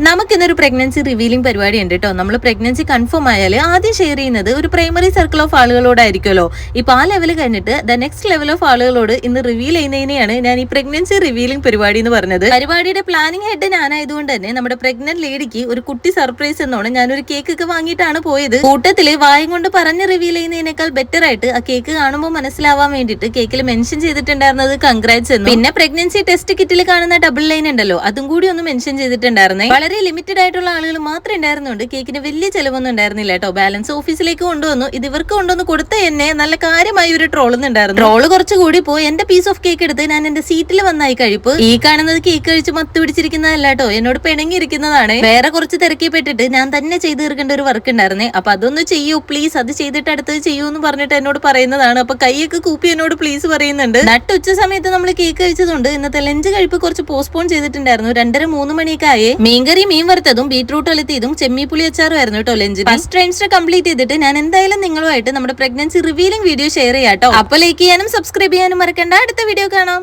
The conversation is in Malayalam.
നമുക്കിന്നൊരു പ്രഗ്നൻസി റിവീലിംഗ് പരിപാടി ഉണ്ട് കേട്ടോ. നമ്മൾ പ്രഗ്നൻസി കൺഫേം ആയാൽ ആദ്യം ഷെയർ ചെയ്യുന്നത് ഒരു പ്രൈമറി സർക്കിൾ ഓഫ് ആളുകളോടായിരിക്കുമല്ലോ. ഇപ്പൊ ആ ലെവൽ കഴിഞ്ഞിട്ട് ദ നെക്സ്റ്റ് ലെവൽ ഓഫ് ആളുകളോട് ഇന്ന് റിവീൽ ചെയ്യുന്നതിനെയാണ് ഞാൻ ഈ പ്രഗ്നൻസി റിവീലിംഗ് പരിപാടി എന്ന് പറഞ്ഞത്. പരിപാടിയുടെ പ്ലാനിങ് ഹെഡ് ഞാനായതുകൊണ്ട് തന്നെ നമ്മുടെ പ്രഗ്നന്റ് ലേഡിക്ക് ഒരു കുട്ടി സർപ്രൈസ് എന്നോണം ഞാനൊരു കേക്ക് ഒക്കെ വാങ്ങിയിട്ടാണ് പോയത്. കൂട്ടത്തില് വായും കൊണ്ട് പറഞ്ഞ് റിവീൽ ചെയ്യുന്നതിനേക്കാൾ ബെറ്റർ ആയിട്ട് ആ കേക്ക് കാണുമ്പോൾ മനസ്സിലാവാൻ വേണ്ടിയിട്ട് കേക്കിൽ മെൻഷൻ ചെയ്തിട്ടുണ്ടായിരുന്നത് കൺഗ്രാറ്റ്സ് എന്നും പിന്നെ പ്രഗ്നൻസി ടെസ്റ്റ് കിറ്റിൽ കാണുന്ന ഡബിൾ ലൈൻ ഉണ്ടല്ലോ അതും കൂടി ഒന്ന് മെൻഷൻ ചെയ്തിട്ടുണ്ടായിരുന്നേ. വളരെ ലിമിറ്റഡ് ആയിട്ടുള്ള ആളുകൾ മാത്രമേ ഉണ്ടായിരുന്നുണ്ട്. കേക്കിന് വലിയ ചെലവൊന്നും ഉണ്ടായിരുന്നില്ല കേട്ടോ. ബാലൻസ് ഓഫീസിലേക്ക് കൊണ്ടുവന്നു. ഇത് ഇവർക്ക് കൊണ്ടുവന്ന് കൊടുത്ത എന്നെ നല്ല കാര്യമായി ഒരു ട്രോളുന്നുണ്ടായിരുന്നു. ട്രോള് കുറച്ചുകൂടി പോയി എന്റെ പീസ് ഓഫ് കേക്ക് എടുത്ത് ഞാൻ എന്റെ സീറ്റിൽ വന്നായി കഴിപ്പ്. ഈ കാണുന്നത് കേക്ക് കഴിച്ച് മത്ത് പിടിച്ചിരിക്കുന്നതല്ല കേട്ടോ, എന്നോട് പിണങ്ങിയിരിക്കുന്നതാണ്. വേറെ കുറച്ച് തിരക്കിപ്പെട്ടിട്ട് ഞാൻ തന്നെ ചെയ്ത് തീർക്കേണ്ട ഒരു വർക്ക് ഉണ്ടായിരുന്നേ. അപ്പൊ അതൊന്ന് ചെയ്യൂ പ്ലീസ്, അത് ചെയ്തിട്ട് അടുത്തത് ചെയ്യൂ എന്ന് പറഞ്ഞിട്ട് എന്നോട് പറയുന്നതാണ്. അപ്പൊ കൈയൊക്കെ കൂപ്പി എന്നോട് പ്ലീസ് പറയുന്നുണ്ട്. നട്ട് ഉച്ച സമയത്ത് നമ്മൾ കേക്ക് കഴിച്ചതുകൊണ്ട് ഇന്നത്തെ ലഞ്ച് കഴിപ്പ് കുറച്ച് പോസ്റ്റ്പോൺ ചെയ്തിട്ടുണ്ടായിരുന്നു. 2:30-3 മണിയൊക്കെ ആയേ. മീൻകറി, മീൻ വറുത്തതും ബീട്രൂട്ട് ഒലത്തിയതും ചെമ്മീപ്പുളി അച്ചാറും ആയിരുന്നു കേട്ടോ ലഞ്ച്. ഫസ്റ്റ് ട്രൈംസ്റ്റർ കംപ്ലീറ്റ് ചെയ്തിട്ട് ഞാൻ എന്തായാലും നിങ്ങളുമായിട്ട് നമ്മുടെ പ്രഗ്നൻസി റിവീലിംഗ് വീഡിയോ ഷെയർ ചെയ്യാം കേട്ടോ. അപ്പൊ ലൈക്ക് ചെയ്യാനും സബ്സ്ക്രൈബ് ചെയ്യാനും മറക്കണ്ട. അടുത്ത വീഡിയോ കാണാം.